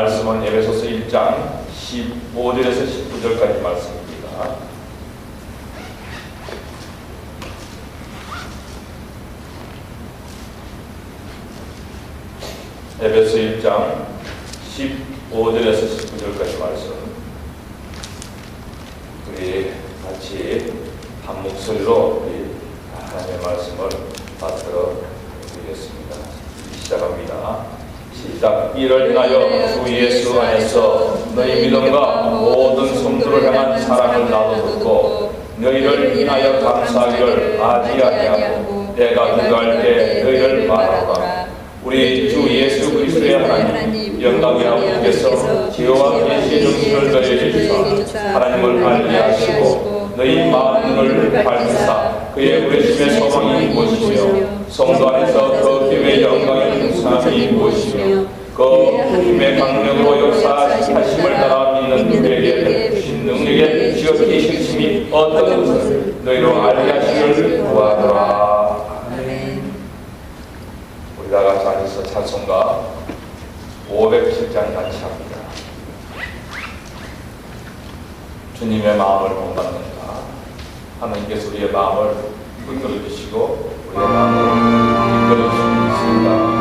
말씀은 에베소서 1장 15절에서 19절까지 말씀입니다. 에베소 1장 15절에서 19절까지 말씀, 우리 같이 한 목소리로 우리 하나님의 말씀을 받들어 드리겠습니다. 시작합니다. 시작. 이를 인하여 주 예수 안에서 너희 믿음과 모든 성도를 향한 사랑을 나도 듣고 너희를 인하여 감사하기를 아지 아니하고 내가 기도할 때 너희를 바라보라. 우리 주 예수 그리스도의 하나님 영광의 아버지께서 지혜와 계시의 정신을 너희에게 주사 하나님을 알게 하시고 너희 마음을 밝히사 그의 부르심의 소망이 무엇이며 성도 안에서 그 힘의 영광의 풍성함이 무엇이며 그 힘의 강력으로 역사하심을 따라 믿는 우리에게 주신 능력의 지극히 신심이 어떤 것을 너희로 알게 하시기를 구하노라. 우리 다 같이 앉아서 찬송가 507장 같이 합니다. 주님의 마음을 본받는다. 하나님께서 우리의 마음을 이끌어 주시고 우리의 마음을 이끌어 주십니다.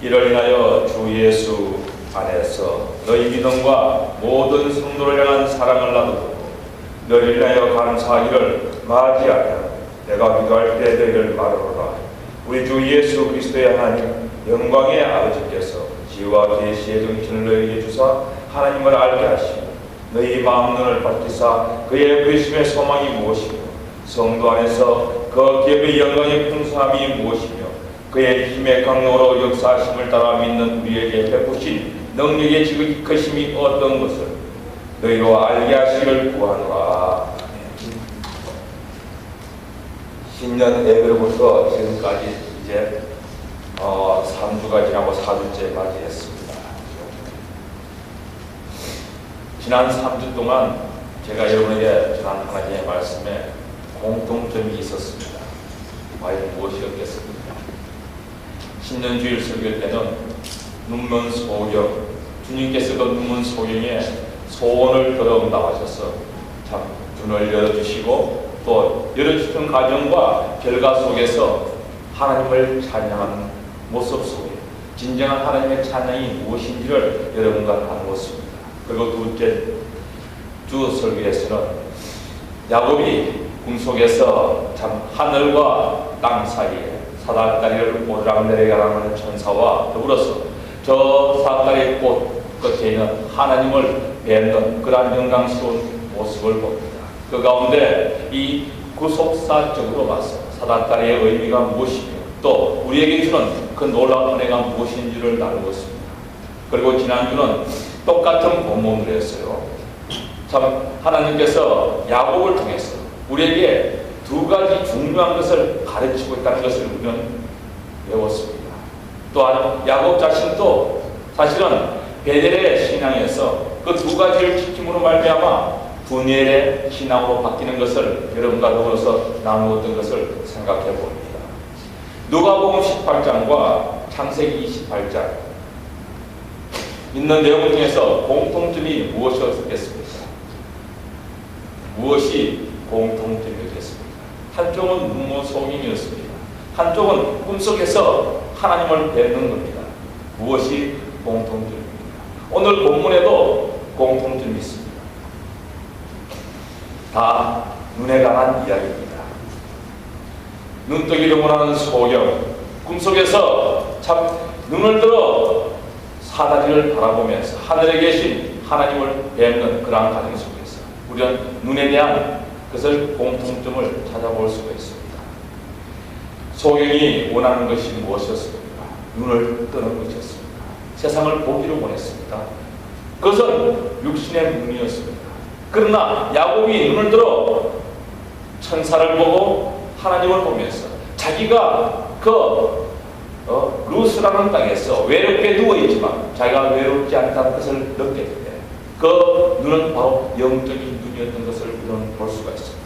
이를 인하여 주 예수 안에서 너희 믿음과 모든 성도를 향한 사랑을 나누고 너희를 인하여 감사하기를 맞이하며 내가 기도할 때 너희를 말하노라. 우리 주 예수 그리스도의 하나님 영광의 아버지께서 지혜와 계시의 정신을 너희에게 주사 하나님을 알게 하시고 너희 마음 눈을 밝히사 그의 부르심의 소망이 무엇이며 성도 안에서 그 기업의 영광의 풍성함이 무엇이며 그의 힘의 강력으로 역사하심을 따라 믿는 우리에게 베푸신 능력의 지극히 크심이 어떤 것을 너희로 알게 하시기를 구하노라. 신년 예배로부터 지금까지 이제 3주가 지나고 4주째 맞이했습니다. 지난 3주 동안 제가 여러분에게 전한 하나님의 말씀에 공통점이 있었습니다. 과연 무엇이었겠습니까? 신년주일 설교 때는 눈먼 소경, 주님께서 그 눈먼 소경에 소원을 들어 응답하셔서 참 눈을 열어주시고 또 열어주시는 과정과 결과 속에서 하나님을 찬양하는 모습 속에 진정한 하나님의 찬양이 무엇인지를 여러분과 나누었습니다. 그리고 둘째 주 설교에서는 야곱이 꿈속에서 참 하늘과 땅 사이에 사다리를 오르락내리락하는 천사와 더불어서 저 사다리 꽃 끝에 있는 하나님을 뵙는 그러한 영광스러운 모습을 봅니다. 그 가운데 이 구속사적으로 봐서 사다리의 의미가 무엇이며 또 우리에게 주는 그 놀라운 은혜가 무엇인지를 나누었습니다. 그리고 지난주는 똑같은 본문을 했어요. 참 하나님께서 야곱을 통해서 우리에게 두 가지 중요한 것을 가르치고 있다는 것을 우리는 배웠습니다. 또한 야곱 자신도 사실은 베델의 신앙에서 그 두 가지를 지킴으로 말미암아 분열의 신앙으로 바뀌는 것을 여러분과 더불어서 나누었던 것을 생각해 봅니다. 누가복음 18장과 창세기 28장 있는 내용 중에서 공통점이 무엇이었겠습니까? 무엇이 공통점이었겠습니까? 한쪽은 눈먼소경이었습니다. 한쪽은 꿈속에서 하나님을 뵙는 겁니다. 무엇이 공통점입니까? 오늘 본문에도 공통점이 있습니다. 다 눈에 관한 이야기입니다. 눈뜨기를 원하는 소경, 꿈속에서 참 눈을 들어 사다리를 바라보면서 하늘에 계신 하나님을 뵙는 그러한 과정 속에서 우리는 눈에 대한 그것을 공통점을 찾아볼 수가 있습니다. 소경이 원하는 것이 무엇이었습니까? 눈을 뜨는 것이었습니다. 세상을 보기를 원했습니다. 그것은 육신의 눈이었습니다. 그러나 야곱이 눈을 들어 천사를 보고 하나님을 보면서 자기가 루스라는 땅에서 외롭게 누워있지만 자기가 외롭지 않다는 것을 느꼈을 때 그 눈은 바로 영적인 눈이었던 것을 우리는 볼 수가 있습니다.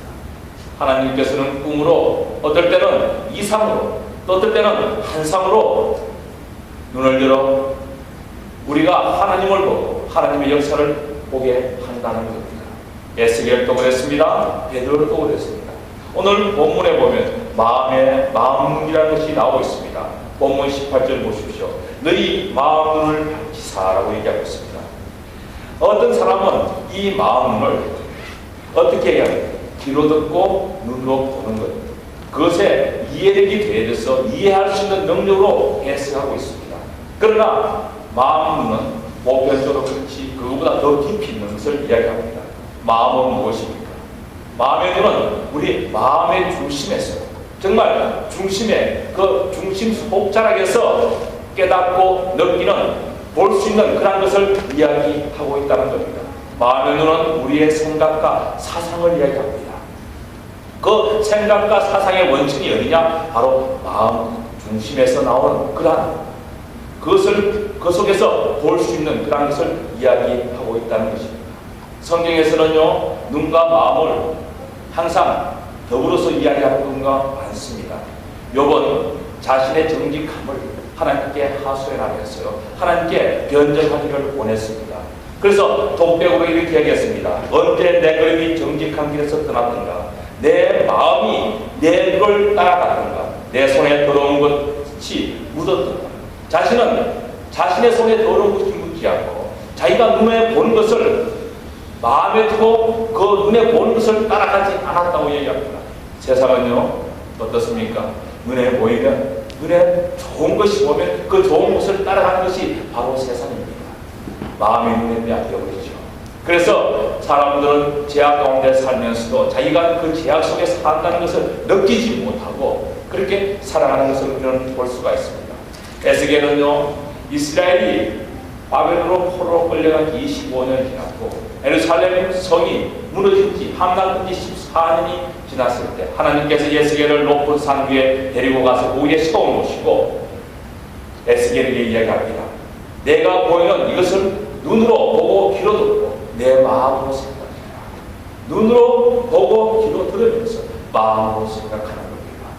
하나님께서는 꿈으로 어떨 때는 이상으로 또 어떨 때는 환상으로 눈을 열어 우리가 하나님을 보고 하나님의 역사를 보게 한다는 겁니다. 에스겔도 그랬습니다. 베드로도 그랬습니다. 오늘 본문에 보면 마음이라는 것이 나오고 있습니다. 본문 18절 보십시오. 너희 마음 눈을 밝히사라고 얘기하고 있습니다. 어떤 사람은 이 마음 눈을 어떻게 해야 해요? 귀로 듣고 눈으로 보는 것. 그것에 이해력이 되어서 이해할 수 있는 능력으로 해석하고 있습니다. 그러나 마음 눈은 보편적으로 그렇지 그것보다 더 깊이 있는 것을 이야기합니다. 마음은 무엇입니까? 마음의 눈은 우리 마음의 중심에서 정말 중심에 그 중심 속자락에서 깨닫고 느끼는 볼 수 있는 그런 것을 이야기하고 있다는 겁니다. 마음의 눈은 우리의 생각과 사상을 이야기합니다. 그 생각과 사상의 원천이 어디냐? 바로 마음 중심에서 나오는 그러한 그것을 그 속에서 볼 수 있는 그런 것을 이야기하고 있다는 것입니다. 성경에서는요 눈과 마음을 항상 더불어서 이야기하는 경우가 많습니다. 욥은 자신의 정직함을 하나님께 하소연하면서요 하나님께 변정하기를 원했습니다. 그래서 독백으로 이렇게 얘기했습니다. 언제 내 걸음이 정직한 길에서 떠났던가 내 마음이 내 걸 따라갔던가 내 손에 더러운 것이 묻었던가 자신은 자신의 손에 더러운 것이 묻지 않고 자기가 눈에 보는 것을 마음에 두고 그 눈에 보는 것을 따라가지 않았다고 얘기합니다. 세상은요 어떻습니까? 눈에 보이면, 눈에 좋은 것이 보면 그 좋은 것을 따라가는 것이 바로 세상입니다. 마음의 눈에 빼앗겨버리죠. 그래서 사람들은 죄악 가운데 살면서도 자기가 그 죄악 속에 산다는 것을 느끼지 못하고 그렇게 살아가는 것을 우리는 볼 수가 있습니다. 에스겔은요, 이스라엘이 바벨론으로 포로로 끌려간 25년이 지났고 예루살렘 성이 무너진 지 함락된 지 14년이 지났을 때 하나님께서 에스겔을 높은 산 위에 데리고 가서 그 위에 세워놓으시고 에스겔에게 이야기합니다. 내가 보이는 이것을 눈으로 보고 귀로 듣고 내 마음으로 생각해라. 눈으로 보고 귀로 들으면서 마음으로 생각하는 겁니다.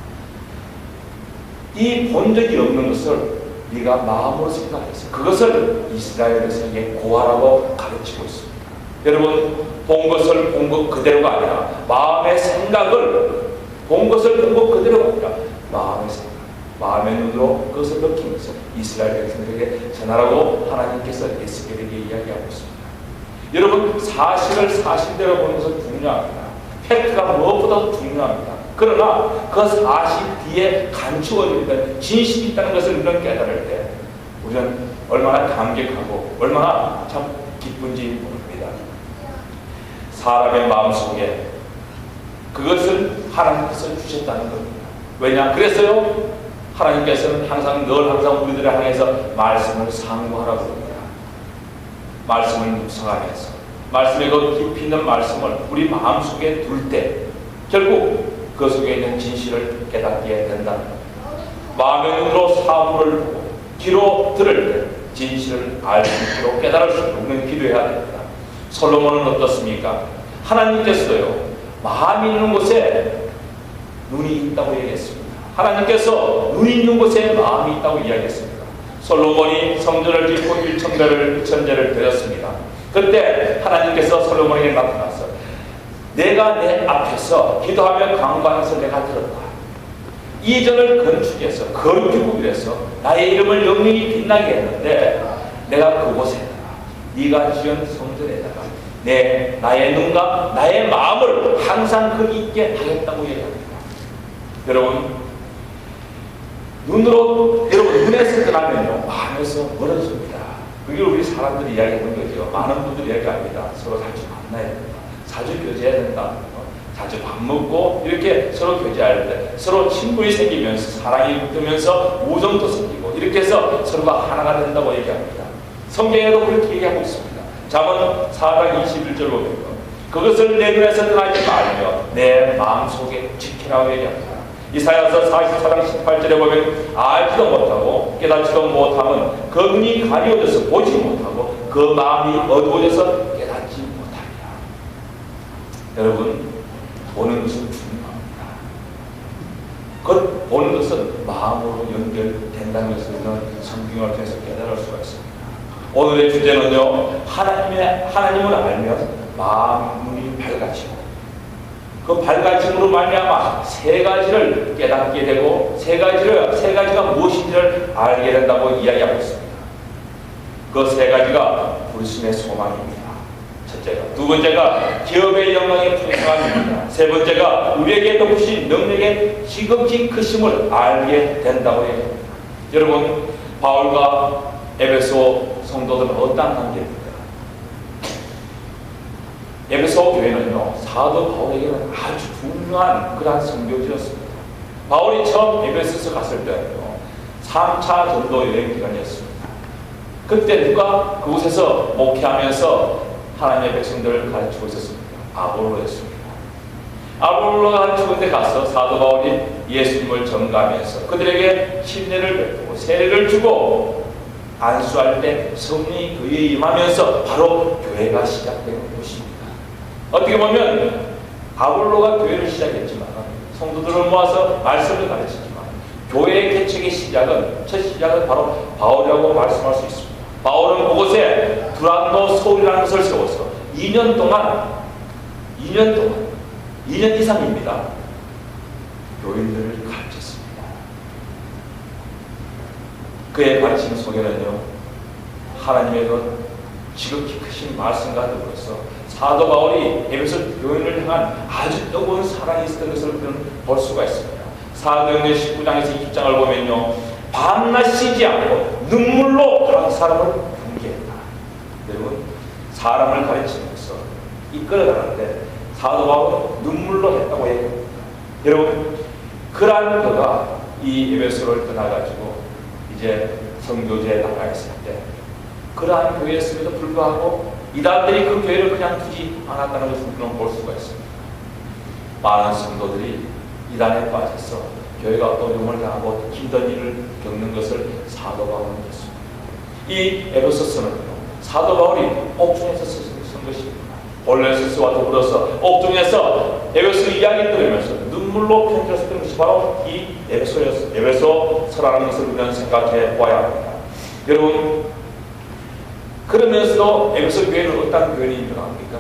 이 본 적이 없는 것을 네가 마음으로 생각해서 그것을 이스라엘에서에게 고하라고 가르치고 있습니다. 여러분, 본 것을 본 것 그대로가 아니라 마음의 생각을, 본 것을 본 것 그대로가 아니라 마음의 생각, 마음의 눈으로 그것을 느끼면서 이스라엘 백성들에게 전하라고 하나님께서 에스겔에게 이야기하고 있습니다. 여러분, 사실을 사실대로 보는 것은 중요합니다. 팩트가 무엇보다도 중요합니다. 그러나 그 사실 뒤에 감추어져 있는 진실이 있다는 것을 우리는 깨달을 때 우리는 얼마나 감격하고 얼마나 참 기쁜지 모릅니다. 사람의 마음속에 그것을 하나님께서 주셨다는 겁니다. 왜냐? 그래서요 하나님께서는 항상 우리들을 향해서 말씀을 상고하라고 합니다. 말씀을 묵상하면서 말씀의 그 깊이 있는 말씀을 우리 마음속에 둘 때 결국 그 속에 있는 진실을 깨닫게 된다는 겁니다. 마음의 눈으로 사물을 보고 귀로 들을 때 진실을 알 수 있도록 깨달을 수 있도록 우리는 기도해야 됩니다. 솔로몬은 어떻습니까? 하나님께서요 마음이 있는 곳에 눈이 있다고 얘기했습니다. 하나님께서 눈이 있는 곳에 마음이 있다고 이야기했습니다. 솔로몬이 성전을 짓고 1천배를 드렸습니다. 그때 하나님께서 솔로몬에게 나타나서 내가 내 앞에서 기도하며 간구하면서 내가 들었다. 이전을 건축해서 거룩히 위해서 나의 이름을 영영히 빛나게 했는데 내가 그곳에다가 네가 지은 성전에다가 나의 눈과 나의 마음을 항상 거기 있게 하겠다고 얘기합니다. 여러분, 눈에서 떠나면요 마음에서 멀어집니다. 그게 우리 사람들이 이야기하는 거죠. 많은 분들이 이야기합니다. 서로 자주 만나야 된다. 자주 교제해야 된다. 자주 밥 먹고 이렇게 서로 교제할 때 서로 친분이 생기면서 사랑이 붙으면서 우정도 생기고 이렇게 해서 서로가 하나가 된다고 얘기합니다. 성경에도 그렇게 얘기하고 있습니다. 잠언 4장 21절 보면 그것을 내 눈에서 떠나지 말며 내 마음속에 지키라고 얘기합니다. 이사야서 44장 18절에 보면 알지도 못하고 깨닫지도 못하면 그 눈이 가리워져서 보지 못하고 그 마음이 어두워져서 깨닫지 못합니다. 여러분, 보는 것은 중요합니다. 그 보는 것은 마음으로 연결된다는 것을 우리는 성경을 통해서 깨달을 수가 있습니다. 오늘의 주제는요, 하나님을 알면 마음 눈이 밝아지고 그 밝아짐으로 말미암아 세 가지를 깨닫게 되고 세 가지가 무엇인지를 알게 된다고 이야기하고 있습니다. 그 세 가지가 불신의 소망입니다. 첫째가, 두 번째가 기업의 영광의 풍성함입니다. 세 번째가 우리에게 베푸신 능력의 지극히 크심을 알게 된다고 얘기합니다. 여러분, 바울과 에베소 성도들은 어떤 관계입니까? 에베소 교회는요, 사도 바울에게는 아주 중요한 그러한 선교지였습니다. 바울이 처음 에베소서 갔을 때는요, 3차 전도 여행 기간이었습니다. 그때 누가 그곳에서 목회하면서 하나님의 백성들을 가르치고 있었습니다. 아볼로였습니다. 아볼로가 가르치는 데 가서 사도 바울이 예수님을 전가하면서 그들에게 침례를 베푸고 세례를 주고 안수할 때 성령이 그에 임하면서 바로 교회가 시작되는 것입니다. 어떻게 보면 아볼로가 교회를 시작했지만 성도들을 모아서 말씀을 가르치지만 교회의 개척의 첫 시작은 바로 바울이라고 말씀할 수 있습니다. 바울은 그곳에 두란노 서울이라는 것을 세워서 2년 이상입니다. 교인들을 가르쳤습니다. 그의 가르침 속에는요, 하나님의 그 지극히 크신 말씀과 더불어서 사도 바울이 에베소 교인을 향한 아주 뜨거운 사랑이 있었던 것을 볼 수가 있습니다. 사도행전 19장에서 20장을 보면요, 밤낮 쉬지 않고 눈물로 각 사람을 훈계했다. 여러분, 사람을 가르치면서 이끌어가는데 사도 바울은 눈물로 했다고 얘기합니다. 여러분, 그러한 그가 이 에베소를 떠나가지고 이제 선교제에 나가 있을 때 그러한 교회였음에도 불구하고 이단들이 그 교회를 그냥 두지 않았다는 것을 우리는 볼 수가 있습니다. 많은 성도들이 이단에 빠져서 교회가 어려움을 당하고 힘든 일을 겪는 것을 사도 바울은 했습니다. 이 에베소서는요, 사도 바울이 옥중에서 쓴 것입니다. 골로새서와 더불어서 옥중에서 에베소 이야기 들으면서 눈물로 편지를 썼던 것이 바로 이 에베소서라는 것을 우리는 생각해 보아야 합니다. 여러분, 그러면서도 에베소 교회는 어떤 교회를 인정합니까?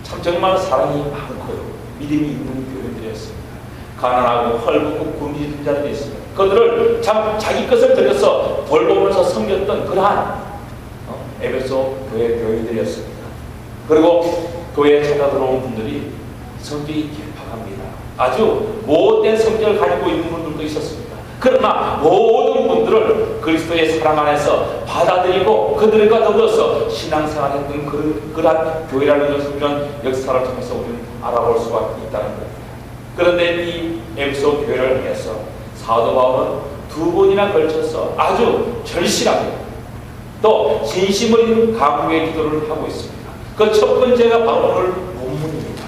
참 정말 사랑이 많고요, 믿음이 있는 교회들이었습니다. 가난하고 헐벗고 굶주린 자들이 있습니다. 그들을 참 자기 것을 들여서 돌보면서 섬겼던 그러한 에베소 교회들이었습니다. 그리고 교회에 찾아 들어온 분들이 성격이 개팍합니다. 아주 못된 성격을 가지고 있는 분들도 있었습니다. 그러나 모든 분들을 그리스도의 사랑 안에서 받아들이고 그들과 더불어서 신앙생활했던 그러한 교회라는 것을 우리는 역사를 통해서 우리는 알아볼 수가 있다는 겁니다. 그런데 이 에베소 교회를 위해서 사도 바울은 두 번이나 걸쳐서 아주 절실하게 또 진심 어린 간구의 기도를 하고 있습니다. 그 첫 번째가 바로 오늘 본문입니다.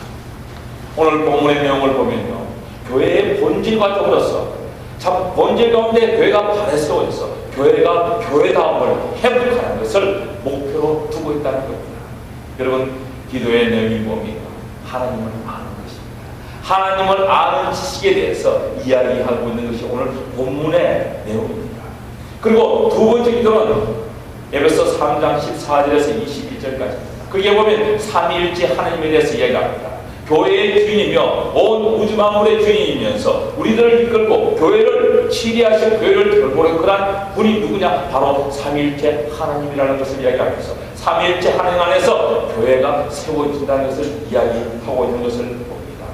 오늘 본문의 내용을 보면요, 교회의 본질과 더불어서 참 본질 가운데 교회가 바래 세워져서 교회가 교회다움을 회복하는 것을 목표로 두고 있다는 겁니다. 여러분, 기도의 내용이 뭡니까? 하나님을 아는 것입니다. 하나님을 아는 지식에 대해서 이야기하고 있는 것이 오늘 본문의 내용입니다. 그리고 두 번째 기도는 에베소 3장 14절에서 21절까지입니다. 거기에 보면 삼위일체 하나님에 대해서 이야기합니다. 교회의 주인이며 온 우주 만물의 주인이면서 우리들을 이끌고 교회를 치리하시고 교회를 돌보는 그러한 분이 누구냐? 바로 삼위일체 하나님이라는 것을 이야기하면서 삼위일체 하나님 안에서 교회가 세워진다는 것을 이야기하고 있는 것을 봅니다.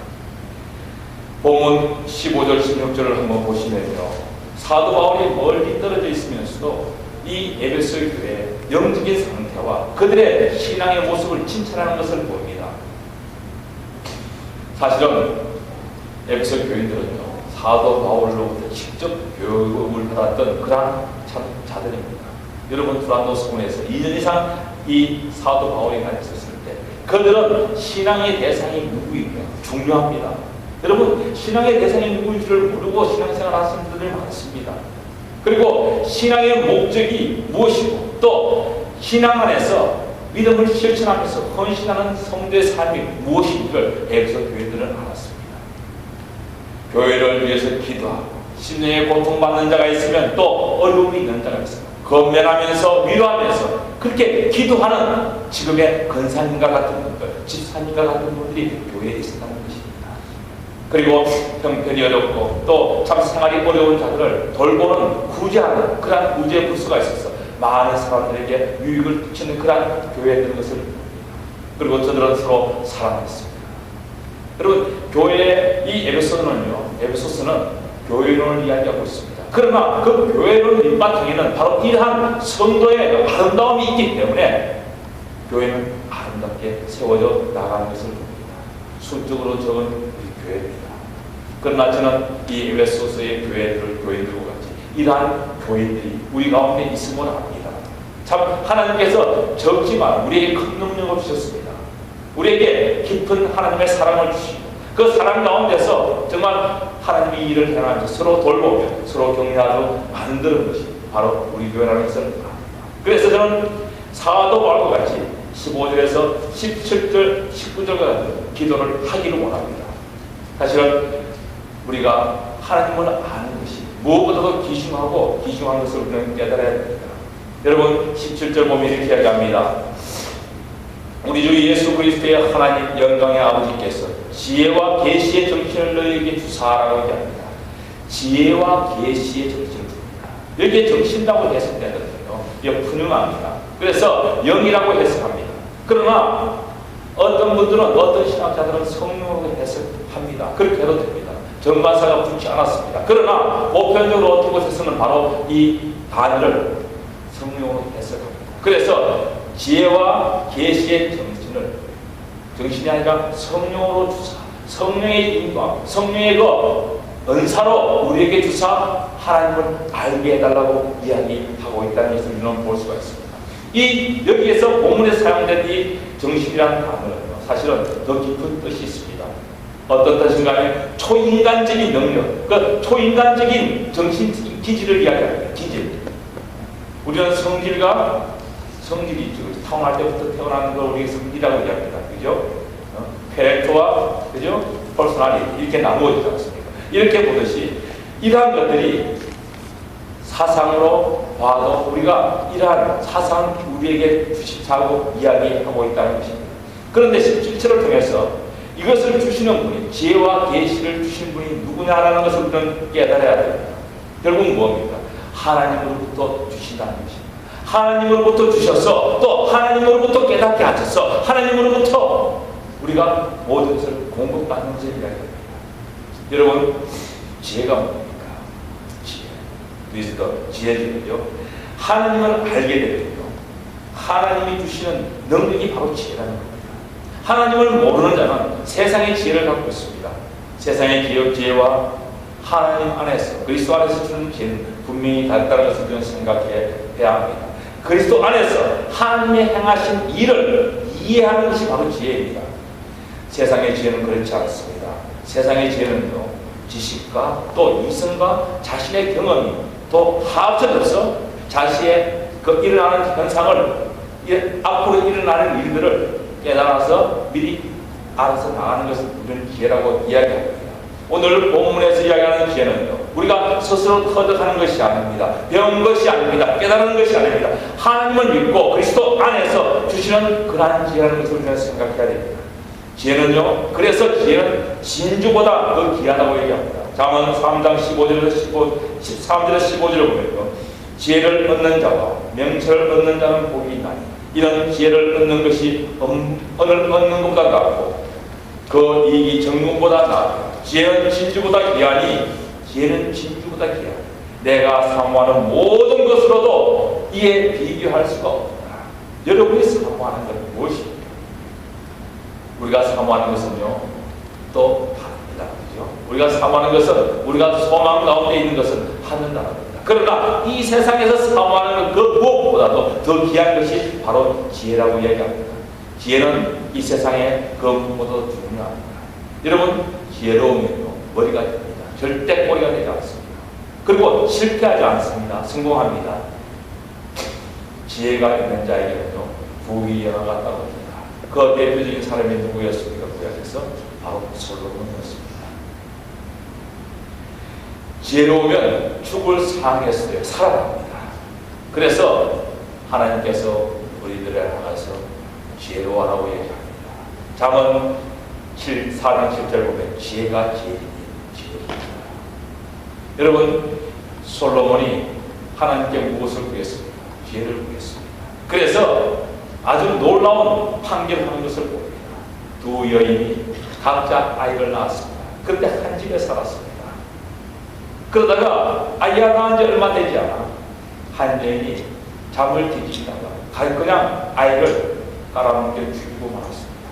본문 15절 16절을 한번 보시면요, 사도 바울이 멀리 떨어져 있으면서도 이 에베소의 교회의 영적인 상태와 그들의 신앙의 모습을 칭찬하는 것을 보입니다. 사실은 에베소 교인들은요, 사도 바울로부터 직접 교육을 받았던 그러한 참 자들입니다. 여러분, 두란노 서문에서 2년 이상 이 사도 바울이 가르쳤을 때 그들은 신앙의 대상이 누구이며 중요합니다. 여러분, 신앙의 대상이 누구인지를 모르고 신앙생활 하시는 분들이 많습니다. 그리고 신앙의 목적이 무엇이고 또 신앙 안에서 믿음을 실천하면서 헌신하는 성도의 삶이 무엇인지를 에베소 교회들은 알았습니다. 교회를 위해서 기도하고 심령의 고통받는 자가 있으면 또 어려움이 있는 자가 있습니다. 건면하면서 위로하면서 그렇게 기도하는 지금의 권사님과 같은 분들, 집사님과 같은 분들이 교회에 있었다는 것입니다. 그리고 형편이 어렵고 또 참 생활이 어려운 자들을 돌보는 구제하는 그러한 구제 부서가 있어서 많은 사람들에게 유익을 끼치는 그러한 교회였던 것을 봅니다. 그리고 저들은 서로 사랑했습니다. 여러분, 교회의 이 에베소서는 교회론을 이야기하고 있습니다. 그러나 그 교회론 밑바탕에는 바로 이러한 성도의 아름다움이 있기 때문에 교회는 아름답게 세워져 나가는 것을 봅니다. 순적으로 적은 우리 교회입니다. 그러나 저는 이 에베소서의 교회들과 같이 이러한 교회들이 우리 가운데 있음을 압니다. 참 하나님께서 적지만 우리에게 큰 능력을 주셨습니다. 우리에게 깊은 하나님의 사랑을 주시고 그 사랑 가운데서 정말 하나님의 일을 행하면서 서로 돌보며 서로 격려하고 만드는 것이 바로 우리 교회라는 것을 압니다. 그래서 저는 사도 바울과 같이 15절에서 17절, 19절과 같은 기도를 하기를 원합니다. 사실은 우리가 하나님을 아는 것이 무엇보다도 귀중하고 귀중한 것을 우리는 깨달아야 됩니다. 여러분, 17절 보면 이렇게 이야기합니다. 우리 주 예수 그리스도의 하나님 영광의 아버지께서 지혜와 계시의 정신을 너희에게 주사라고 얘기합니다. 지혜와 계시의 정신을 줍니다. 여기에 정신이라고 해석되거든요. 이게 분명합니다. 그래서 영이라고 해석합니다. 그러나 어떤 분들은, 어떤 신학자들은 성령으로 해석합니다. 그렇게 해도 됩니다. 정관사가 붙지 않았습니다. 그러나 보편적으로 어떤 곳에서는 바로 이 단어를 성령으로 해석합니다. 그래서 지혜와 계시의 정신이 아니라 성령으로 주사, 성령의 인도함, 성령의 그 은사로 우리에게 주사 하나님을 알게 해달라고 이야기하고 있다는 것을 우리는 볼 수가 있습니다. 여기에서 본문에 사용된 이 정신이라는 단어는요, 사실은 더 깊은 뜻이 있습니다. 어떤 뜻인가요? 초인간적인 능력, 그 초인간적인 정신 기질을 이야기합니다. 기질. 우리는 성질이 있죠. 태어날 때부터 태어나는 걸 우리가 성질이라고 이야기합니다. 그죠? 캐릭터와, 그죠? 퍼스널리티 이렇게 나누어지지 않습니까? 이렇게 보듯이 이러한 것들이 사상으로 봐도 우리가 이러한 사상 우리에게 주시자고 이야기하고 있다는 것입니다. 그런데 17절을 통해서 이것을 주시는 분이, 지혜와 계시를 주신 분이 누구냐라는 것을 우리는 깨달아야 됩니다. 결국 무엇입니까? 하나님으로부터 주신다는 것입니다. 하나님으로부터 주셔서 또 하나님으로부터 깨닫게 하셔서 하나님으로부터 우리가 모든 것을 공급받는 것을 이야기합니다. 여러분, 지혜가 뭡니까? 지혜죠. 하나님을 알게 되면요, 하나님이 주시는 능력이 바로 지혜라는 겁니다. 하나님을 모르는 자는 세상의 지혜를 갖고 있습니다. 세상의 지혜와 하나님 안에서, 그리스도 안에서 주는 지혜는 분명히 다르다는 것을 우리는 생각해야 합니다. 그리스도 안에서 하나님의 행하신 일을 이해하는 것이 바로 지혜입니다. 세상의 지혜는 그렇지 않습니다. 세상의 지혜는요, 지식과 또 이성과 자신의 경험이 또 합쳐져서 자신의 그 일어나는 현상을, 앞으로 일어나는 일들을 깨달아서 미리 알아서 나가는 것을 우리는 지혜라고 이야기합니다. 오늘 본문에서 이야기하는 지혜는요, 우리가 스스로 터득하는 것이 아닙니다. 배운 것이 아닙니다. 깨달은 것이 아닙니다. 하나님을 믿고 그리스도 안에서 주시는 그러한 지혜라는 것을 우리는 생각해야 됩니다. 지혜는요, 그래서 지혜는 진주보다 더 귀하다고 얘기합니다. 잠언 3장 13절에서 15절을 보면요, 지혜를 얻는 자와 명철을 얻는 자는 복이 있나니 이런 지혜를 얻는 것이 언을 얻는 것과 같고 그 이익이 정금보다 나아 지혜는 진주보다 귀하니 지혜는 진주보다 귀하니 내가 사모하는 모든 것으로도 이에 비교할 수가 없다. 여러분이 사모하는 것은 무엇입니까? 우리가 사모하는 것은요, 또 다릅니다. 그죠? 우리가 사모하는 것은, 우리가 소망 가운데 있는 것은 하는 나라입니다. 그러나 이 세상에서 사모하는 그 무엇보다도 더 귀한 것이 바로 지혜라고 이야기합니다. 지혜는 이 세상에 그 무엇보다도 중요합니다. 여러분, 지혜로우면요, 머리가 됩니다. 절대 꼬리가 되지 않습니다. 그리고 실패하지 않습니다. 성공합니다. 지혜가 있는 자에게는요, 부귀 영화가 같다고 합니다. 그 대표적인 사람이 누구였습니까? 구약에서 바로 솔로몬이었습니다. 지혜로우면 죽을 상했어요. 살아납니다. 그래서 하나님께서 우리들을 향해서 지혜로워라고 얘기합니다. 잠언 4장 7절 보면 지혜가 지혜입니다. 여러분, 솔로몬이 하나님께 무엇을 구했습니까? 지혜를 구했습니다. 그래서 아주 놀라운 판결하는 것을 봅니다. 두 여인이 각자 아이를 낳았습니다. 그런데 한 집에 살았습니다. 그러다가 아이가 낳은 지 얼마 되지 않아 한 여인이 잠을 뒤지다가 그냥 아이를 깔아뭉겨 죽이고 말았습니다.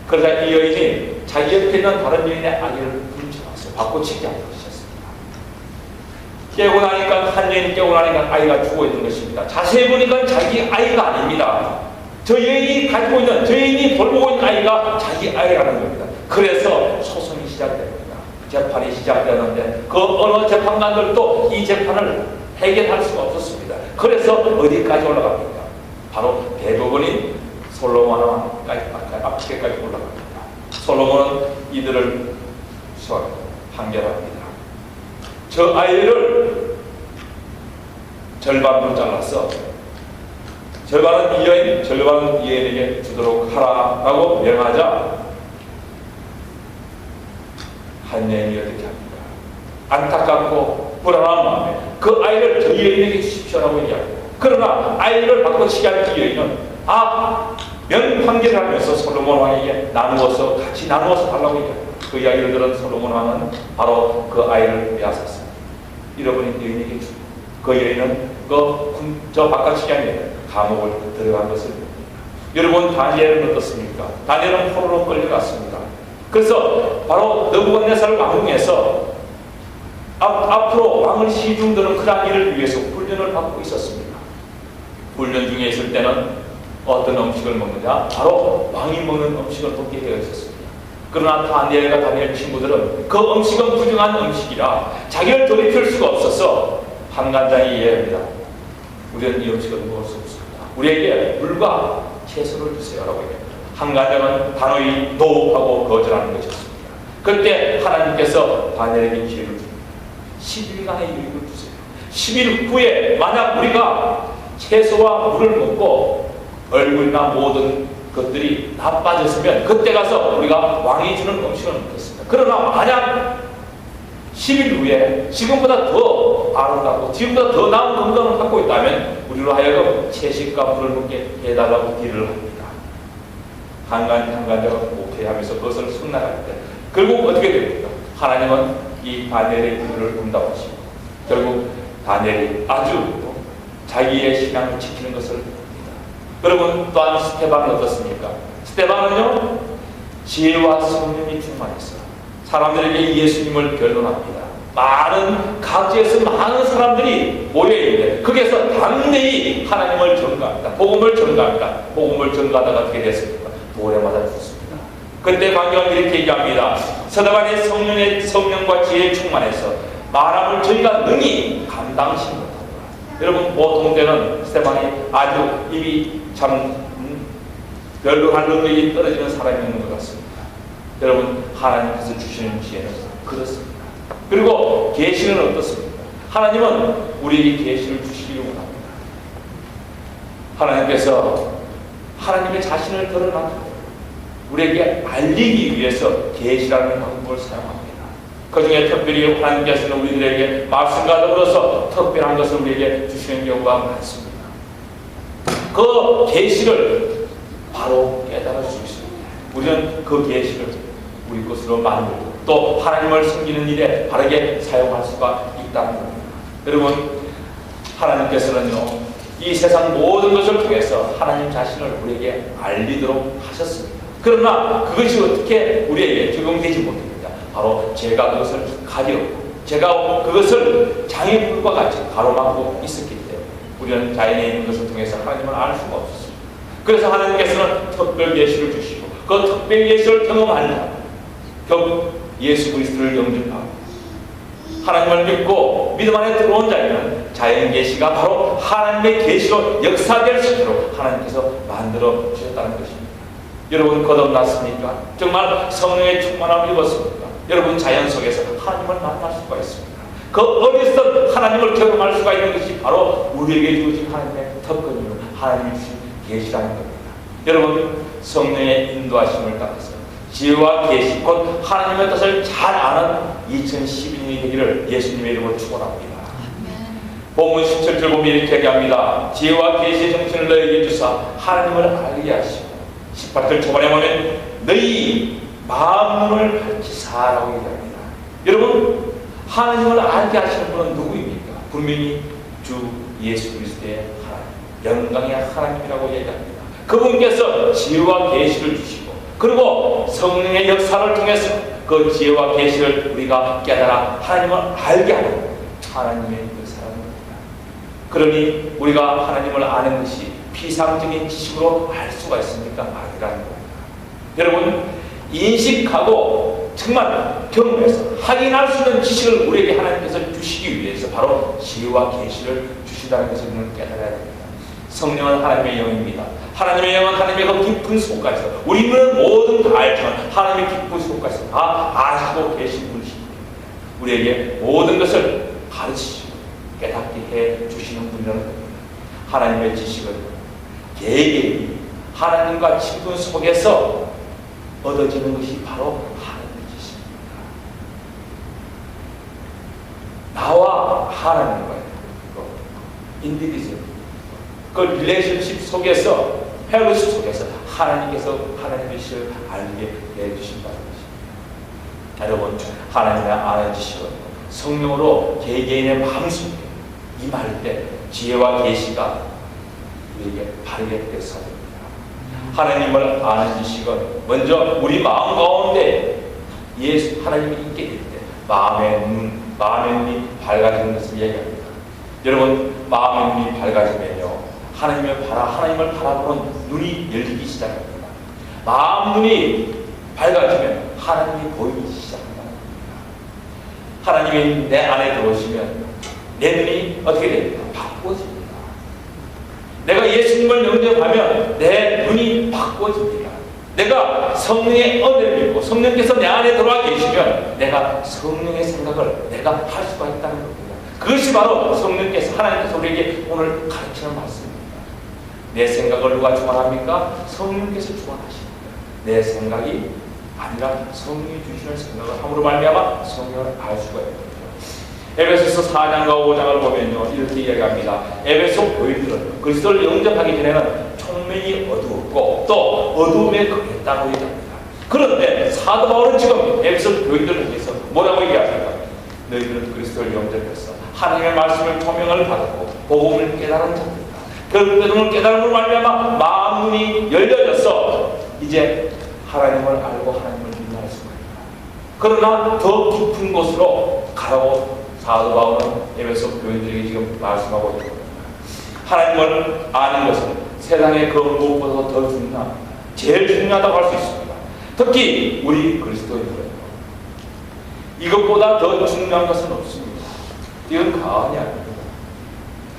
그러자 이 여인이 자기 옆에 있는 다른 여인의 아이를 훔쳐갔어요. 바꿔치기 하는 것이었습니다. 깨고 나니까, 한 여인이 깨고 나니까 아이가 죽어있는 것입니다. 자세히 보니까 자기 아이가 아닙니다. 저 여인이 가지고 있는, 저 여인이 돌보고 있는 아이가 자기 아이라는 겁니다. 그래서 소송이 시작됩니다. 재판이 시작되는데 그 어느 재판관들도 이 재판을 해결할 수가 없었습니다. 그래서 어디까지 올라갑니까? 바로 대법원인 솔로몬까지 올라갑니다. 솔로몬은 이들을 판결합니다. 저 아이를 절반으로 잘라서 절반은 이 여인, 절반은 이 여인에게 주도록 하라라고 명하자 한 여인이 어떻게 합니까? 안타깝고 불안한 마음에 그 아이를 저 여인에게 주십시오라고 얘기합니다. 그러나 아이를 바꿔치기 할 그 여인은 명판계를 하면서 솔로몬 왕에게 같이 나누어서 달라고 얘기합니다. 그 이야기를 들은 솔로몬 왕은 바로 그 아이를 빼앗았습니다. 잃어버린 여인에게 주고, 그 여인은 저 바깥이 아니라 감옥을 들어간 것을 봅니다. 여러분, 다니엘은 어떻습니까? 다니엘은 포로로 끌려갔습니다. 그래서 바로 느부갓네살 왕궁에서 앞으로 왕을 시중드는 그러한 일을 위해서 훈련을 받고 있었습니다. 훈련 중에 있을 때는 어떤 음식을 먹느냐? 바로 왕이 먹는 음식을 먹게 되어 있었습니다. 그러나 다니엘과 다니엘 친구들은 그 음식은 부정한 음식이라 자기를 돌이킬 수가 없어서 한간장이 이해합니다. 우리는 이 음식을 먹을 수 없습니다. 우리에게 물과 채소를 주세요 라고 얘기합니다. 한간장은 단호히 노하고 거절하는 것이었습니다. 그때 하나님께서 다니엘에게 기회를 줍니다. 10일간의 유익을 주세요. 10일 후에 만약 우리가 채소와 물을 먹고 얼굴이나 모든 것들이 나빠졌으면 그때 가서 우리가 왕이 주는 음식을 먹겠습니다. 그러나 만약 10일 후에 지금보다 더 아름답고 지금보다 더 나은 건강을 갖고 있다면 우리로 하여금 채식과 물을 먹게 해달라고 딜을 합니다. 한간장을 오케이하면서 그것을 승낙할 때 결국 어떻게 됩니까? 하나님은 이 다니엘의 기도를 응답하시고 결국 다니엘이 아주 자기의 신앙을 지키는 것을 봅니다. 여러분, 또한 스데반은 어떻습니까? 스데반은요, 지혜와 성령이 충만해서 사람들에게 예수님을 변론합니다. 많은 각지에서 많은 사람들이 모여있는데 거기에서 담대히 하나님을 전가합니다. 복음을 전가합니다. 복음을 전가하다가 어떻게 됐습니까? 돌에 맞아 죽습니다. 그때 광경은 이렇게 얘기합니다. 스데반의 성령과 지혜에 충만해서 말함을 저희가 능히 감당치 못합니다. 여러분, 보통 때는 스데반이 아주 입이 참 별로한 능력이 떨어지는 사람이 있는 것 같습니다. 여러분, 하나님께서 주시는 지혜는 그렇습니다. 그리고 계시는 어떻습니까? 하나님은 우리에게 계시를 주시기 원합니다. 하나님께서 하나님의 자신을 드러나고 우리에게 알리기 위해서 계시라는 방법을 사용합니다. 그 중에 특별히 하나님께서는 우리들에게 말씀과 더불어서 특별한 것을 우리에게 주시는 경우가 많습니다. 그 계시를 바로 깨달을 수 있습니다. 우리는 그 계시를 우리 것으로 만들고 또 하나님을 섬기는 일에 바르게 사용할 수가 있다는 겁니다. 여러분, 하나님께서는요, 이 세상 모든 것을 통해서 하나님 자신을 우리에게 알리도록 하셨습니다. 그러나 그것이 어떻게 우리에게 적용되지 못합니다. 바로 제가 그것을 가리었고 제가 그것을 장애물과 같이 가로막고 있었기 때문에 우리는 자연에 있는 것을 통해서 하나님을 알 수가 없었습니다. 그래서 하나님께서는 특별 계시를 주시고 그 특별 계시를 경험하려 결국 예수 그리스도를 영접하고 하나님을 믿고 믿음 안에 들어온 자에는 자연 계시가 바로 하나님의 계시로 역사될 수 있도록 하나님께서 만들어 주셨다는 것입니다. 여러분, 거듭났습니까? 정말 성령의 충만함을 입었습니까? 여러분, 자연 속에서 하나님을 만날 수가 있습니다. 그 어디서 하나님을 경험할 수가 있는 것이 바로 우리에게 주어진 하나님의 특권이요, 하나님이 주신 계시라는 겁니다. 여러분, 성령의 인도하심을 따라서 지혜와 계시, 곧 하나님의 뜻을 잘 아는 2012년이 되기를 예수님의 이름으로 축원합니다. 본문 17절 보면 이렇게 얘기합니다. 지혜와 계시의 정신을 너희에게 주사 하나님을 알게 하시고 18절 초반에 보면 너희 마음을 밝히사라고 얘기합니다. 여러분, 하나님을 알게 하시는 분은 누구입니까? 분명히 주 예수 그리스도의 하나님, 영광의 하나님이라고 얘기합니다. 그분께서 지혜와 계시를 주시고 그리고 성령의 역사를 통해서 그 지혜와 계시를 우리가 깨달아 하나님을 알게 하는 하나님의 역사라는 겁니다. 그러니 우리가 하나님을 아는 것이 피상적인 지식으로 알 수가 있습니까? 아니라는 겁니다. 여러분, 인식하고 정말 경험해서 확인할 수 있는 지식을 우리에게 하나님께서 주시기 위해서 바로 지혜와 계시를 주신다는 것을 우리는 깨달아야 됩니다. 성령은 하나님의 영입니다. 하나님의 영은 하나님의 그 깊은 속까지서 우리는 모든 다 알지만 하나님의 깊은 속까지서 다 아시고 계신 분이십니다. 우리에게 모든 것을 가르치시고 깨닫게 해 주시는 분이라는 겁니다. 하나님의 지식은 개개인이 하나님과 친분 속에서 얻어지는 것이 바로 하나님의 지식입니다. 나와 하나님과의 인디비전 그 릴레이션십 속에서 펠로십 속에서 하나님께서 하나님의 뜻을 알게 해주신다는 것입니다. 여러분, 하나님의 아는 지식은 성령으로 개개인의 마음속에 임할 때 지혜와 계시가 우리에게 바르게 되어야 됩니다. 하나님을 아는 지식은 먼저 우리 마음 가운데 예수 하나님이 있게 될 때 마음의 눈이 밝아지는 것을 얘기합니다. 여러분, 마음의 눈이 밝아지면요, 하나님을 바라보는 눈이 열리기 시작합니다. 마음 눈이 밝아지면 하나님이 보이기 시작합니다. 하나님이 내 안에 들어오시면 내 눈이 어떻게 됩니까? 바꾸어집니다. 내가 예수님을 영접하면 내 눈이 바꾸어집니다. 내가 성령의 은혜를 믿고 성령께서 내 안에 들어와 계시면 내가 성령의 생각을 내가 할 수가 있다는 겁니다. 그것이 바로 성령께서, 하나님께서 우리에게 오늘 가르치는 말씀입니다. 내 생각을 누가 주관합니까? 성령께서 주관하십니다. 내 생각이 아니라 성령이 주시는 생각을 함으로 말미암아 성령을 알 수가 있거든요. 에베소서 4장과 5장을 보면요, 이렇게 이야기합니다. 에베소 교인들은 그리스도를 영접하기 전에는 총명이 어두웠고 또 어두움에 거했다고 얘기합니다. 그런데 사도 바울은 지금 에베소 교인들을 위해서 뭐라고 얘기합니까? 너희들은 그리스도를 영접했어. 하나님의 말씀을 조명을 받았고 복음을 깨달은 자들이다. 그 복음을 깨달음으로 말미암아 마음 눈이 열려져서 이제 하나님을 알고 하나님을 믿는 수가 있다. 그러나 더 깊은 곳으로 가라고 사도 바울은 에베소 교인들에게 지금 말씀하고 있습니다. 하나님을 아는 것은 세상의 그 무엇보다도 더 중요합니다. 제일 중요하다고 할 수 있습니다. 특히 우리 그리스도인들은 이것보다 더 중요한 것은 없습니다. 이건 가언이 아닙니다.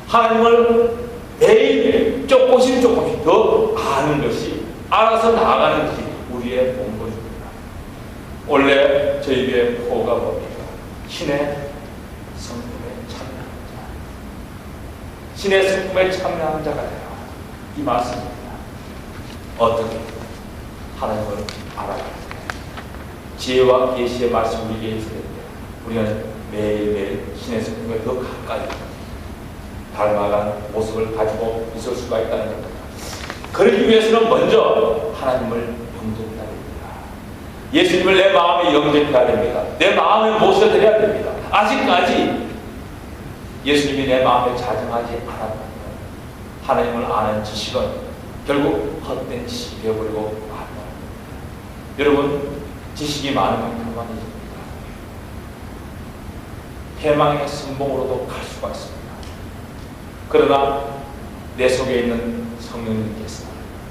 하나님을 매일매일 조금씩 더 아는 것이, 알아서 나아가는 것이 우리의 본분입니다. 원래 저희의 포가 뭡니까? 신의 성품에 참여한 자. 신의 성품에 참여한 자가 되라. 이 말씀입니다. 어떻게 하나님을 알아야 돼? 지혜와 계시의 말씀을 우리에게 있을 때 우리는 매일매일 신의 성품에 더 가까이 닮아간 모습을 가지고 있을 수가 있다는 겁니다. 그러기 위해서는 먼저 하나님을 영접해야 됩니다. 예수님을 내 마음에 영접해야 됩니다. 내 마음에 모셔드려야 됩니다. 아직까지 예수님이 내 마음에 자정하지 않았다면 하나님을 아는 지식은 결국 헛된 지식이 되어버리고 말합니다. 여러분, 지식이 많은 만큼만 있습니다. 해망의 성공으로도 갈 수가 있습니다. 그러나 내 속에 있는 성령님께서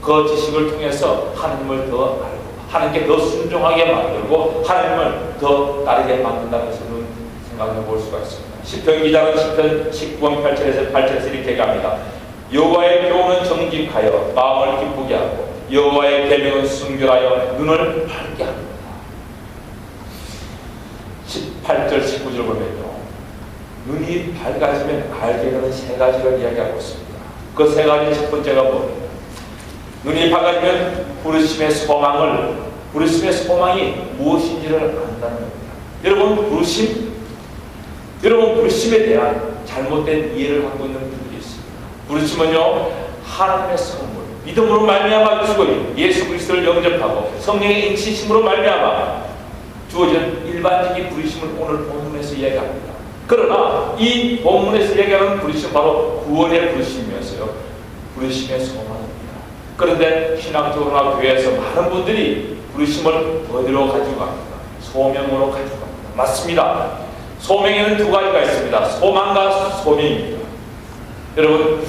그 지식을 통해서 하나님을 더 알고 하나님께 더 순종하게 만들고 하나님을 더 따르게 만든다는 것을 생각해 볼 수가 있습니다. 시편 기자는 시편 19편 8절에서 이렇게 얘기합니다. 여호와의 교훈은 정직하여 마음을 기쁘게 하고 여호와의 계명은 순결하여 눈을 밝게 합니다. 18절 19절 보면요, 눈이 밝아지면 알게 되는 세 가지를 이야기하고 있습니다. 그 세 가지 첫 번째가 뭡니까? 눈이 밝아지면 부르심의 소망이 무엇인지를 안다는 겁니다. 여러분, 부르심에 대한 잘못된 이해를 갖고 있는 분들이 있습니다. 부르심은요, 하나님의 선물, 믿음으로 말미암아 주어진 예수 그리스도를 영접하고 성령의 인치심으로 말미암아 주어진 일반적인 부르심을 오늘 본문에서 이야기합니다. 그러나 이 본문에서 얘기하는 부르심은 바로 구원의 부르심이었어요. 부르심의 소망입니다. 그런데 신앙적으로나 교회에서 많은 분들이 부르심을 어디로 가지고 갑니까? 소명으로 가지고 갑니다. 맞습니다. 소명에는 두 가지가 있습니다. 소망과 소명입니다. 여러분,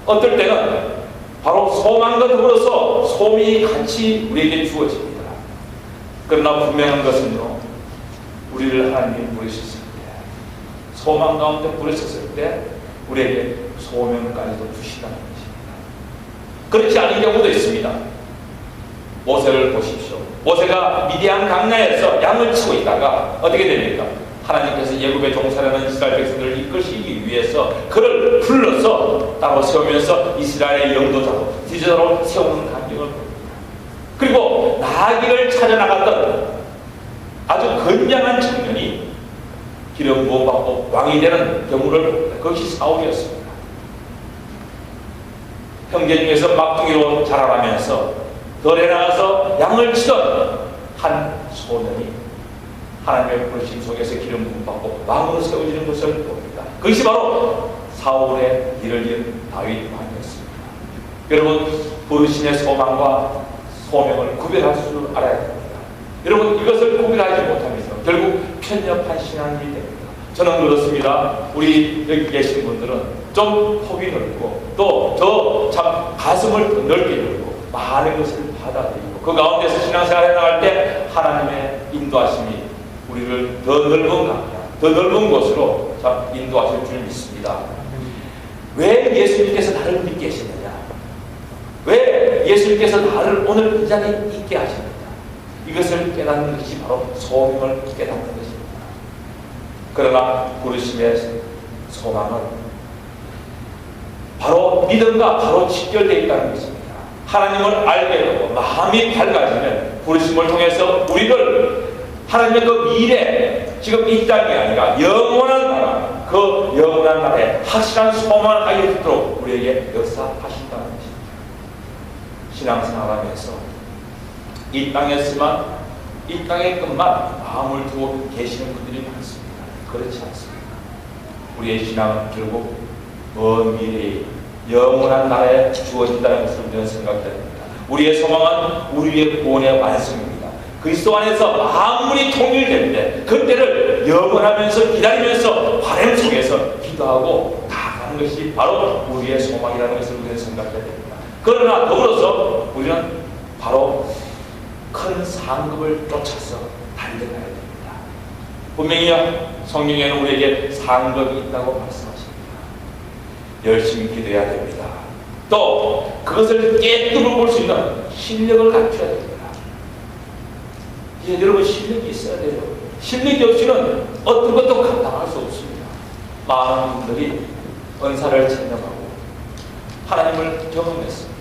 어떨 때는 바로 소망과 더불어서 소명이 같이 우리에게 주어집니다. 그러나 분명한 것은요, 우리를 하나님이 부르셨을 때, 소망 가운데 부르셨을 때 우리에게 소명까지도 주신다는 것입니다. 그렇지 않은 경우도 있습니다. 모세를 보십시오. 모세가 미디안 강야에서 양을 치고 있다가 어떻게 됩니까? 하나님께서 예굽에 종살이하는 이스라엘 백성들을 이끄시기 위해서 그를 불러서 따로 세우면서 이스라엘의 영도자로 지도자로 세우는 간격을 봅니다. 그리고 나귀를 찾아 나갔던 아주 건장한 청년이 기름 부어받고 왕이 되는 경우를 봅니다. 그것이 사울이었습니다. 형제 중에서 막둥이로 자라나면서 덜에 나가서 양을 치던 한 소년이 하나님의 부르심 속에서 기름 부음받고 왕으로 세워지는 것을 봅니다. 그것이 바로 사울의 일을 이은 다윗 왕이었습니다. 여러분, 부르심의 소망과 소명을 구별할 줄 알아야 됩니다. 여러분, 이것을 구별하지 못하면서 결국 편협한 신앙이 됩니다. 저는 그렇습니다. 우리 여기 계신 분들은 좀 폭이 넓고 또 저 참 가슴을 더 넓게 열고 많은 것을 받아들이고 그 가운데서 신앙생활을 나갈 때 하나님의 인도하심이 우리를 더 넓은 강야, 더 넓은 곳으로 참 인도하실 줄 믿습니다. 왜 예수님께서 나를 믿게 하시느냐? 왜 예수님께서 나를 오늘 이 자리에 있게 하십니까? 이것을 깨닫는 것이 바로 소명을 깨닫는 것입니다. 그러나 부르심의 소망은 바로 믿음과 바로 직결되어 있다는 것입니다. 하나님을 알게 되고 마음이 밝아지면 부르심을 통해서 우리를 하나님의 그 미래, 지금 이 땅이 아니라 영원한 나라, 그 영원한 나라에 확실한 소망을 가질 수 있도록 우리에게 역사하신다는 것입니다. 신앙생활하면서 이 땅에서만, 이 땅의 것만 마음을 두고 계시는 분들이 많습니다. 그렇지 않습니다. 우리의 신앙은 결국 먼 미래에 영원한 나라에 주어진다는 것을 우리는 생각해야 됩니다. 우리의 소망은 우리의 구원의 완성입니다. 그리스도 안에서 만물이 통일될 때 그때를 영원하면서 기다리면서 바람 속에서 기도하고 나아가는 것이 바로 우리의 소망이라는 것을 우리는 생각해야 됩니다. 그러나 더불어서 우리는 바로 큰 상급을 쫓아서 달려가야 됩니다. 분명히 성경에는 우리에게 상급이 있다고 말씀하십니다. 열심히 기도해야 됩니다. 또 그것을 깨뜨려 볼 수 있는 실력을 갖춰야 됩니다. 예, 여러분, 실력이 있어야 돼요. 실력이 없이는 어떤 것도 감당할 수 없습니다. 많은 분들이 은사를 체험하고 하나님을 경험했습니다.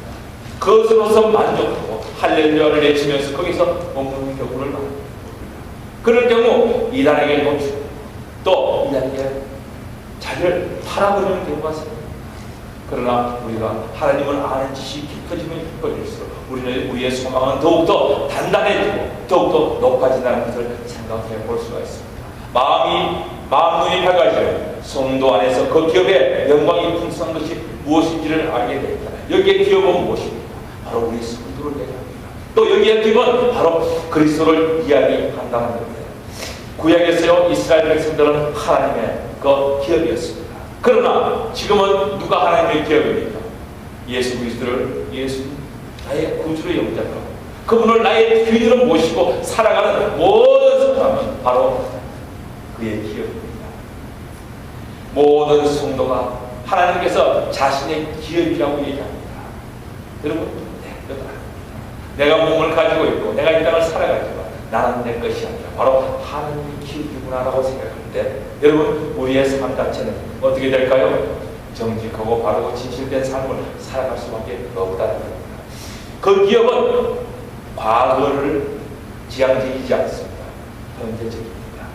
그것으로서 만족하고 할렐루야를 외치면서 거기서 먹는 경우를 많이 그럴 경우 이단에게 놓치고 또 이단에게 자기를 팔아버리는 경우가 생깁니다. 그러나 우리가 하나님을 아는 지식이 깊어지면 깊어질수록 우리는 우리의 소망은 더욱더 단단해지고 더욱더 높아진다는 것을 생각해 볼 수가 있습니다. 마음 눈이 밝아지면 성도 안에서 그 기업의 영광이 풍성한 것이 무엇인지를 알게 됩니다. 여기에 기업은 무엇입니까? 바로 우리 성도를 얘기합니다. 또 여기에 기업은 바로 그리스도를 이야기한다는 겁니다. 구약에서요, 이스라엘 백성들은 하나님의 그 기업이었습니다. 그러나 지금은 누가 하나님의 기업입니까? 예수 그리스도를 나의 구주로 영접하고 그분을 나의 주인으로 모시고 살아가는 모든 사람은 바로 그의 기업입니다. 모든 성도가 하나님께서 자신의 기업이라고 얘기합니다. 여러분, 내가 몸을 가지고 있고 내가 이 땅을 살아가지만 나는 내 것이 아니라 바로 하나님의 기업이구나라고 생각할 때 여러분, 우리의 삶 자체는 어떻게 될까요? 정직하고 바르고 진실된 삶을 살아갈 수밖에 없다는 겁니다. 그 기업은 과거를 지향적이지 않습니다. 현재적입니다.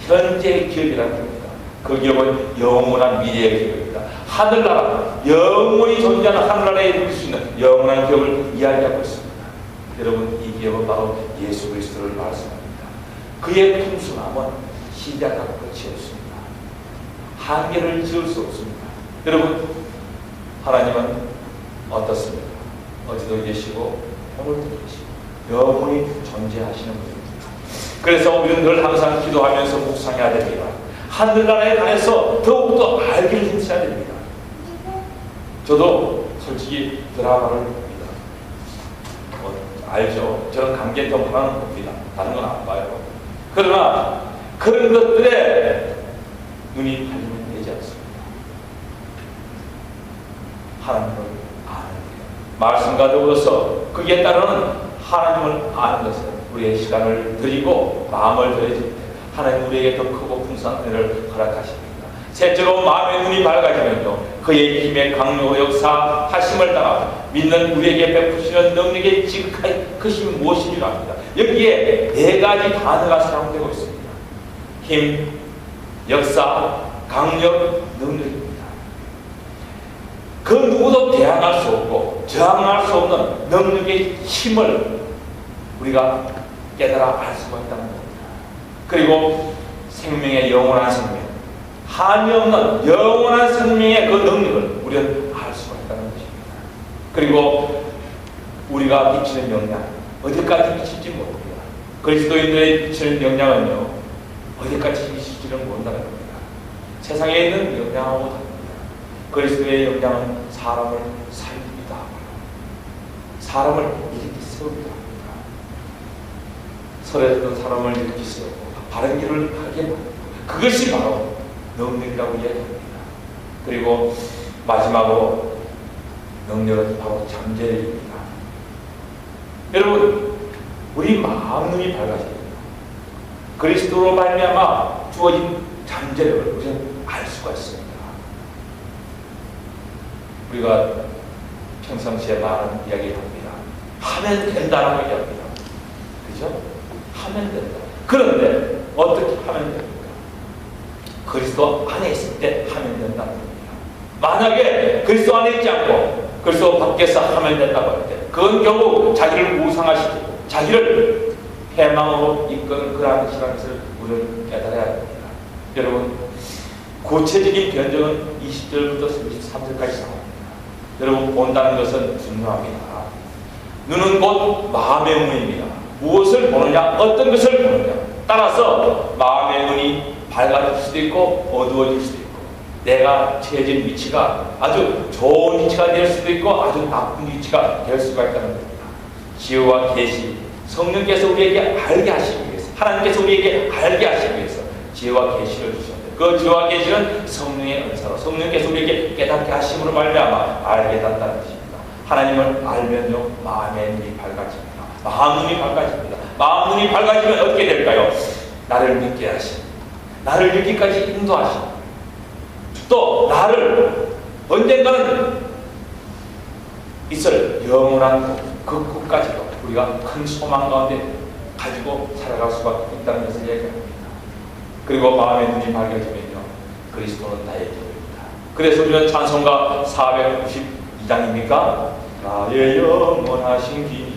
현재의 기업이라는 겁니다. 그 기업은 영원한 미래의 기업입니다. 하늘나라, 영원히 존재하는 하늘나라에 이룰 수 있는 영원한 기업을 이야기하고 있습니다. 여러분, 이 기업은 바로 예수 그리스도를 말씀합니다. 그의 풍성함은 시작하고 끝이 없습니다. 한계를 지을 수 없습니다. 여러분, 하나님은 어떻습니까? 어제도 계시고 오늘도 계시고 영원히 존재하시는 분입니다. 그래서 우리는 늘 항상 기도하면서 묵상해야 됩니다. 하늘나라에 관해서 더욱더 알기를 힘써야 됩니다. 저도 솔직히 드라마를 봅니다. 알죠? 저는 감개통하는 봅니다. 다른 건 안 봐요. 그러나 그런 것들에 눈이 팔리면 되지 않습니다. 하나님을 아는 것, 말씀과 더불어서 거기에 따르는 하나님을 아는 것은 우리의 시간을 드리고 마음을 들여줄 때 하나님 우리에게 더 크고 풍성한 은혜를 허락하십니다. 셋째로 마음의 눈이 밝아지면요, 그의 힘의 강력 역사하심을 따라 믿는 우리에게 베푸시는 능력의 지극한 그 힘이 무엇인지 압니다. 여기에 네 가지 단어가 사용되고 있습니다. 힘, 역사, 강력, 능력입니다. 그 누구도 대항할 수 없고 저항할 수 없는 능력의 힘을 우리가 깨달아 알 수가 있다는 겁니다. 그리고 생명의 영원한 생명, 한이 없는 영원한 생명의 그 능력을 우리는 알 수가 있다는 것입니다. 그리고 우리가 미치는 영향, 어디까지 미칠지 모릅니다. 그리스도인들의 미치는 영향은요, 어디까지 미칠지는 모른다는 겁니다. 세상에 있는 영향하고 다릅니다. 그리스도의 영향은 사람을 살립니다. 사람을 일으키 세웁니다. 설에서는 사람을 일으키 세우고 바른 길을 가게 만듭니다. 그것이 바로 능력이라고 이야기합니다. 그리고 마지막으로 능력은 바로 잠재력입니다. 여러분, 우리 마음 눈이 밝아져야 됩니다. 그리스도로 말미암아 주어진 잠재력을 우리는 알 수가 있습니다. 우리가 평상시에 많은 이야기합니다. 하면 된다라고 얘기합니다. 그죠? 하면 된다. 그런데 어떻게 하면 됩니까? 그리스도 안에 있을 때 하면 된다는 겁니다. 만약에 그리스도 안에 있지 않고 그리스도 밖에서 하면 된다고 할 때, 그건 결국 자기를 우상화시키고 자기를 해망으로 이끄는 그러한 시간을 우리는 깨달아야 합니다. 여러분, 구체적인 변정은 20절부터 33절까지 나옵니다. 여러분, 본다는 것은 중요합니다. 눈은 곧 마음의 문입니다. 무엇을 보느냐, 어떤 것을 보느냐 따라서 마음의 눈이 밝아질 수도 있고 어두워질 수도 있고, 내가 처해진 위치가 아주 좋은 위치가 될 수도 있고 아주 나쁜 위치가 될 수가 있다는 겁니다. 지혜와 계시, 성령께서 우리에게 알게 하시기 위해서, 하나님께서 우리에게 알게 하시기 위해서 지혜와 계시를 주셨는데, 그 지혜와 계시는 성령의 은사로 성령께서 우리에게 깨닫게 하심으로 말미암아 알게 된다는 것입니다. 하나님을 알면요, 마음의 눈이 밝아집니다. 마음 눈이 밝아집니다. 마음 눈이 밝아지면 어떻게 될까요? 나를 믿게 하시고 나를 여기까지 인도하시고 또 나를 언젠가는 있을 영원한 그 끝까지도 우리가 큰 소망 가운데 가지고 살아갈 수가 있다는 것을 얘기합니다. 그리고 마음의 눈이 밝아지면요, 그리스도는 나의 길입니다. 그래서 우리는 찬송가 492장입니까? 나의 영원하신 길이요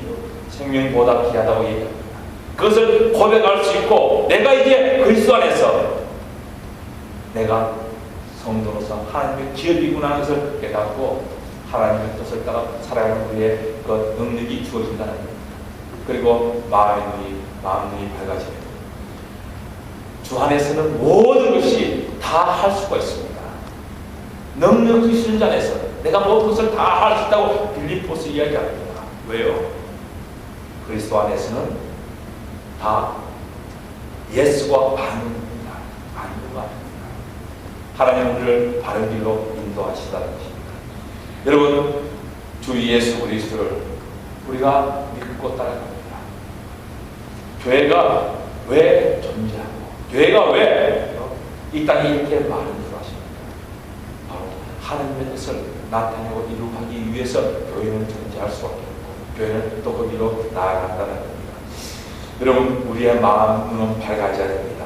생명보다 귀하다고 얘기합니다. 그것을 고백할 수 있고, 내가 이제 그리스도 안에서 내가 성도로서 하나님의 기업이구나 하는 것을 깨닫고 하나님의 뜻을 따라 살아가는 우리의 그 능력이 주어진다는 겁니다. 그리고 마음 눈이 밝아집니다. 주 안에서는 모든 것이 다 할 수가 있습니다. 능력 있는 자 안에서 내가 모든 것을 다 할 수 있다고 빌립보서 이야기합니다. 왜요? 그리스도 안에서는 다 예수가 아닙니다. 아닙니다. 하나님 우리를 바른 길로 인도하시다는 것입니다. 여러분, 주 예수 그리스도를 우리가 믿고 따라갑니다. 교회가 왜 존재하고 교회가 왜 이 땅에 이렇게 많은 줄 아십니까? 바로 하나님의 뜻을 나타내고 이루기 위해서 교회는 존재할 수밖에 없고 교회는 또 거기로 나아간다는 겁니다. 여러분, 우리의 마음 눈은 밝아져야 됩니다.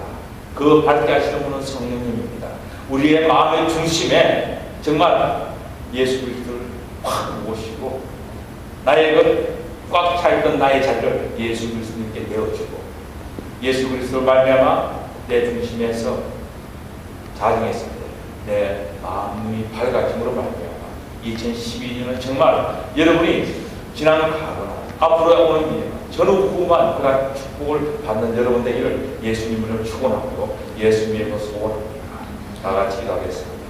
그 밝게 하시는 분은 성령님입니다. 우리의 마음의 중심에 정말 예수 그리스도를 확 모시고 나의 꽉 차있던 나의 자리를 예수 그리스도님께 내어주고 예수 그리스도를 말미암아 내 중심에서 자정했을 때 내 마음 눈이 밝아짐으로 말미암아 2012년은 정말 여러분이 지나가거나 앞으로 오는 일 전후후만 그런 축복을 받는 여러분 되기를 예수님을 축원하고 예수님을 소원합니다. 다 같이 기도하겠습니다.